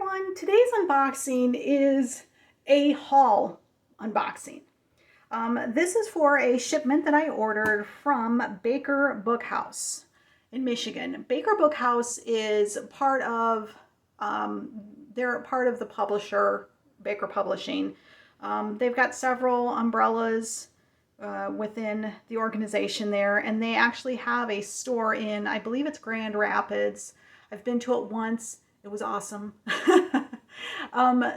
everyone, today's unboxing is a haul unboxing. This is for a shipment that I ordered from Baker Bookhouse in Michigan. Baker Bookhouse is part of, they're part of the publisher, Baker Publishing. They've got several umbrellas within the organization there, and they actually have a store in, I believe it's Grand Rapids. I've been to it once. It was awesome.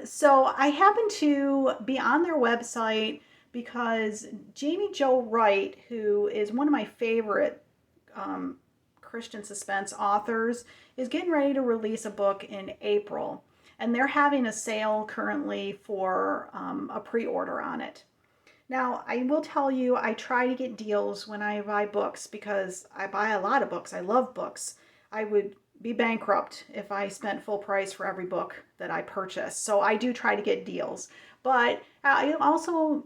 So I happened to be on their website because Jamie Jo Wright, who is one of my favorite Christian suspense authors, is getting ready to release a book in April. And they're having a sale currently for a pre-order on it. Now, I will tell you, I try to get deals when I buy books because I buy a lot of books. I love books. I would be bankrupt if I spent full price for every book that I purchase. So I do try to get deals. But I also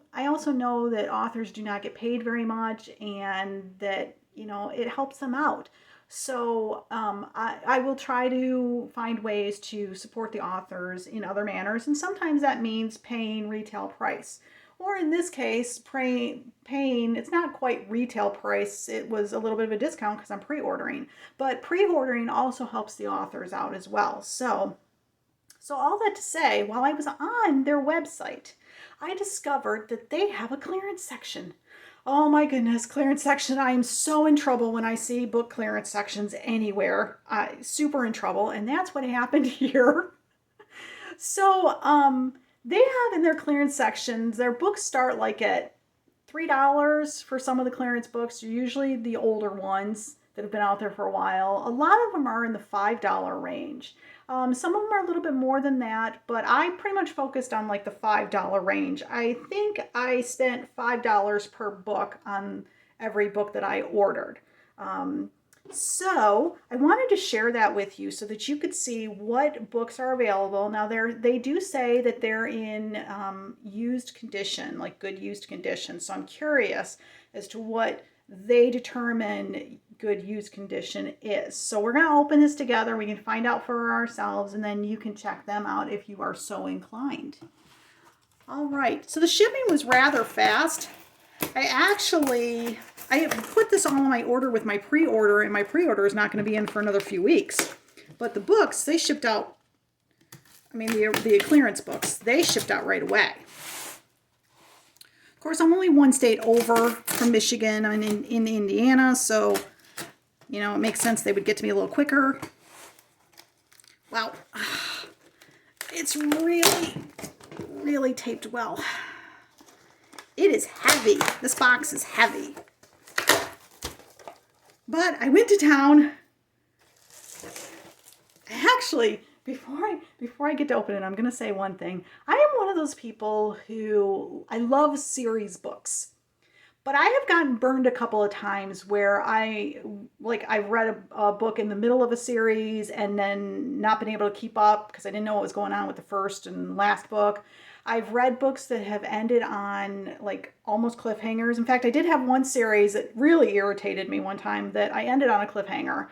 know that authors do not get paid very much, and that, it helps them out. So I will try to find ways to support the authors in other manners. And sometimes that means paying retail price. Or in this case, paying, it's not quite retail price. It was a little bit of a discount because I'm pre-ordering. But pre-ordering also helps the authors out as well. So all that to say, while I was on their website, I discovered that they have a clearance section. Oh my goodness, clearance section. I am so in trouble when I see book clearance sections anywhere. Super in trouble. And that's what happened here. So, they have in their clearance sections, their books start like at $3 for some of the clearance books, usually the older ones that have been out there for a while. A lot of them are in the $5 range. Some of them are a little bit more than that, but I pretty much focused on like the $5 range. I think I spent $5 per book on every book that I ordered. So I wanted to share that with you so that you could see what books are available. Now they do say that they're in used condition, like good used condition. So I'm curious as to what they determine good used condition is. So we're going to open this together. We can find out for ourselves, and then you can check them out if you are so inclined. All right. So the shipping was rather fast. I put this all in my order with my pre-order, and my pre-order is not going to be in for another few weeks. But the books, they shipped out, the clearance books, they shipped out right away. Of course, I'm only one state over from Michigan. I'm in Indiana, so, it makes sense they would get to me a little quicker. Wow. It's really, really taped well. It is heavy. This box is heavy. But I went to town. Actually, before I get to open it, I'm going to say one thing. I am one of those people who, I love series books. But I have gotten burned a couple of times where I've read a book in the middle of a series and then not been able to keep up because I didn't know what was going on with the first and last book. I've read books that have ended on like almost cliffhangers. In fact, I did have one series that really irritated me one time that I ended on a cliffhanger.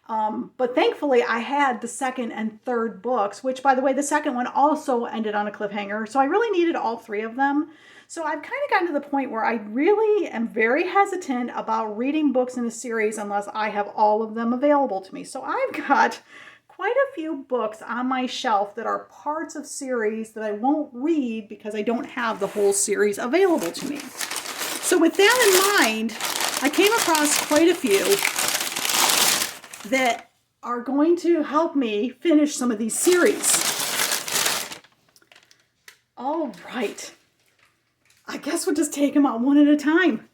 But thankfully I had the second and third books, which by the way, the second one also ended on a cliffhanger. So I really needed all three of them. So I've kind of gotten to the point where I really am very hesitant about reading books in a series unless I have all of them available to me. So I've got quite a few books on my shelf that are parts of series that I won't read because I don't have the whole series available to me. So with that in mind, I came across quite a few that are going to help me finish some of these series. All right. I guess we'll just take them out one at a time.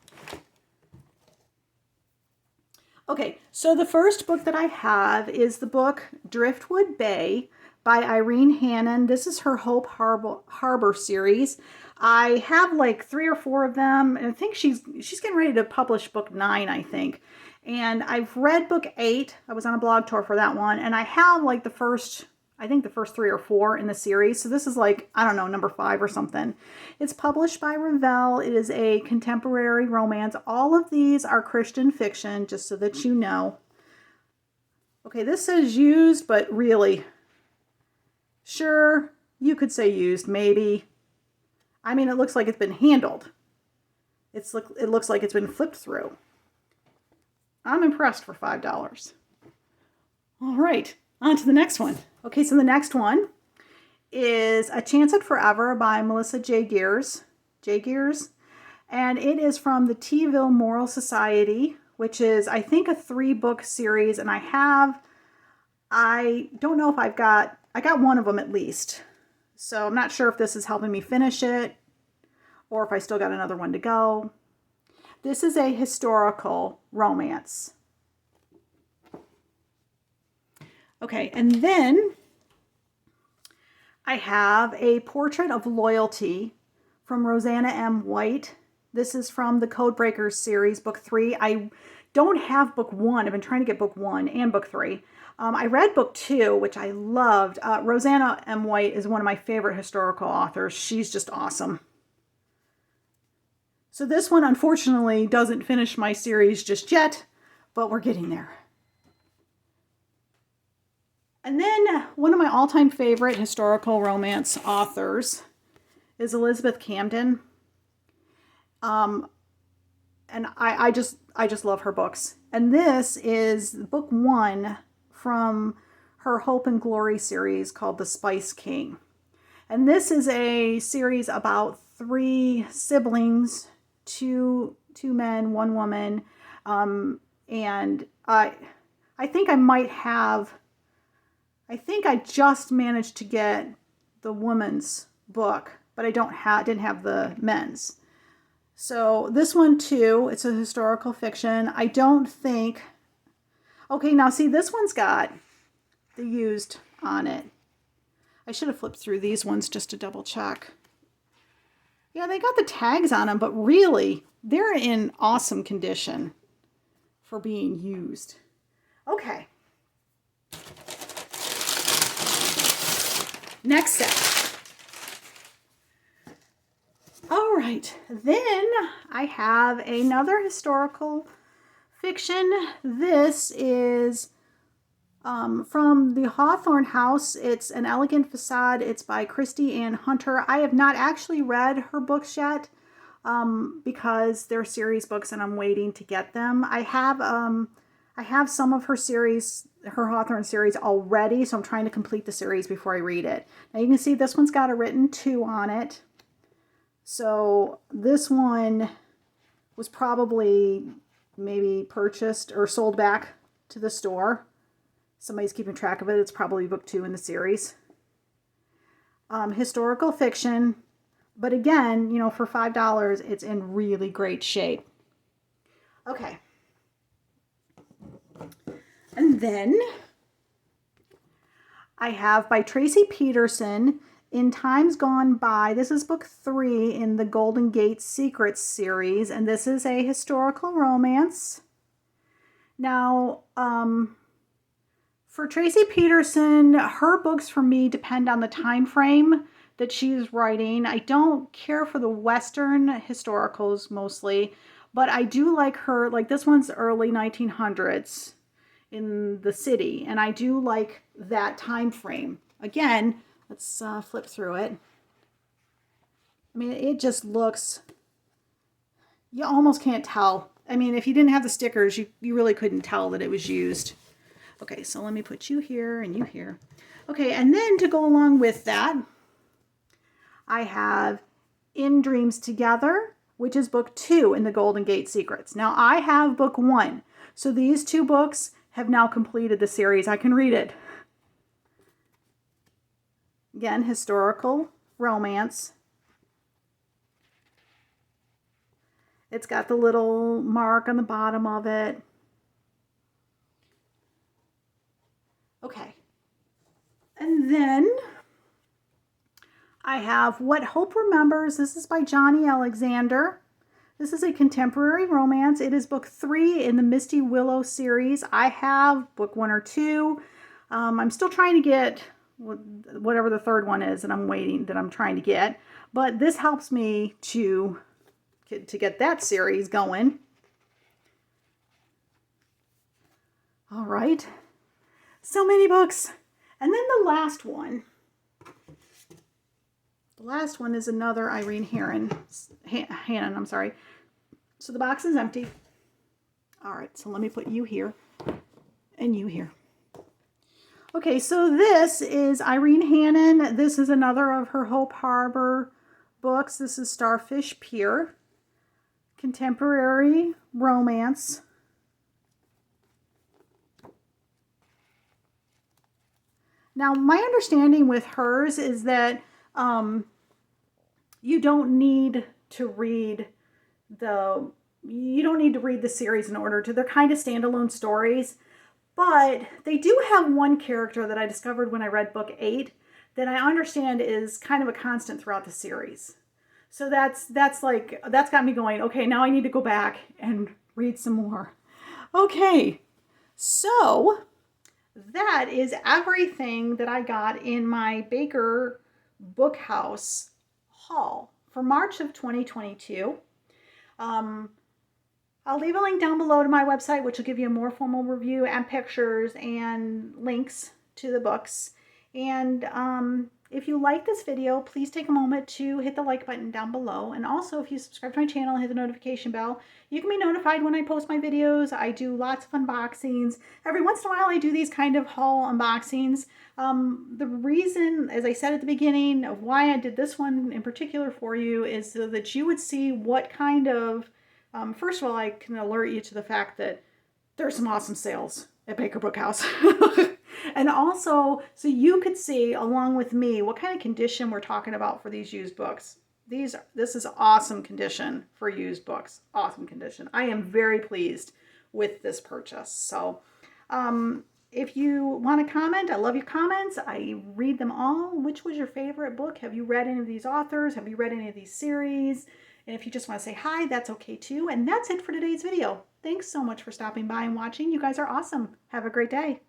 Okay, so the first book that I have is the book Driftwood Bay by Irene Hannon. This is her Hope Harbor series. I have like 3 or 4 of them, and I think she's getting ready to publish book 9, I think. And I've read book 8. I was on a blog tour for that one, and I have like the first 3 or 4 in the series. So this is like, I don't know, number 5 or something. It's published by Revell. It is a contemporary romance. All of these are Christian fiction, just so that you know. Okay, this says used, but really, Sure, you could say used, maybe. I mean, it looks like it's been handled. It looks like it's been flipped through. I'm impressed for $5. All right, on to the next one. Okay, so the next one is A Chance at Forever by Melissa J. Gears. And it is from the T-ville Moral Society, which is, I think, a 3-book series. And I don't know if I got one of them at least. So I'm not sure if this is helping me finish it or if I still got another one to go. This is a historical romance. Okay, and then I have A Portrait of Loyalty from Rosanna M. White. This is from the Codebreakers series, book 3. I don't have book 1. I've been trying to get book 1 and book 3. I read book 2, which I loved. Rosanna M. White is one of my favorite historical authors. She's just awesome. So this one, unfortunately, doesn't finish my series just yet, but we're getting there. And then one of my all-time favorite historical romance authors is Elizabeth Camden. And I just love her books. And this is book 1 from her Hope and Glory series called The Spice King. And this is a series about 3 siblings, two men, 1 woman. And I think I just managed to get the woman's book, but I didn't have the men's. So this one too, it's a historical fiction. I don't think, okay, now see, this one's got the used on it. I should have flipped through these ones just to double check. Yeah, they got the tags on them, but really, they're in awesome condition for being used. Okay. Next set. All right, then I have another historical fiction. This is from the Hawthorne House. It's An Elegant Facade. It's by Christy Ann Hunter. I have not actually read her books yet because they're series books and I'm waiting to get them. I have some of her series, her Hawthorne series already, so I'm trying to complete the series before I read it. Now you can see this one's got a written 2 on it. So this one was probably maybe purchased or sold back to the store. Somebody's keeping track of it. It's probably book 2 in the series. Historical fiction. But again, for $5, it's in really great shape. Okay. And then I have by Tracy Peterson, In Times Gone By. This is book 3 in the Golden Gate Secrets series, and this is a historical romance. Now, for Tracy Peterson, her books for me depend on the time frame that she's writing. I don't care for the Western historicals mostly, but I do like her, like this one's early 1900s in the city, and I do like that time frame. Again, let's flip through it. I mean, it just looks, you almost can't tell. I mean, if you didn't have the stickers, you really couldn't tell that it was used. Okay, so let me put you here and you here. Okay, and then to go along with that, I have In Dreams Together, which is book 2 in the Golden Gate Secrets. Now, I have book 1, so these 2 books have now completed the series. I can read it. Again, historical romance. It's got the little mark on the bottom of it. Okay. And then I have What Hope Remembers. This is by Johnny Alexander. This is a contemporary romance. It is book 3 in the Misty Willow series. I have book 1 or 2. I'm still trying to get whatever the 3rd one is that I'm trying to get. But this helps me to get that series going. All right. So many books. And then the last one The last one is another Irene Hannon, I'm sorry. So the box is empty. All right, so let me put you here and you here. Okay, so this is Irene Hannon. This is another of her Hope Harbor books. This is Starfish Pier, contemporary romance. Now, my understanding with hers is that you don't need to read the series in order to. They're kind of standalone stories, but they do have one character that I discovered when I read book 8 that I understand is kind of a constant throughout the series. So that's got me going, okay, now I need to go back and read some more. Okay, so that is everything that I got in my Baker Bookhouse haul for March of 2022. I'll leave a link down below to my website, which will give you a more formal review and pictures and links to the books. And if you like this video, please take a moment to hit the like button down below. And also, if you subscribe to my channel and hit the notification bell, you can be notified when I post my videos. I do lots of unboxings. Every once in a while, I do these kind of haul unboxings. The reason, as I said at the beginning, of why I did this one in particular for you is so that you would see what kind of, first of all, I can alert you to the fact that there's some awesome sales at Baker Bookhouse. And also, so you could see, along with me, what kind of condition we're talking about for these used books. This is awesome condition for used books. Awesome condition. I am very pleased with this purchase. So, if you want to comment, I love your comments. I read them all. Which was your favorite book? Have you read any of these authors? Have you read any of these series? And if you just want to say hi, that's okay too. And that's it for today's video. Thanks so much for stopping by and watching. You guys are awesome. Have a great day.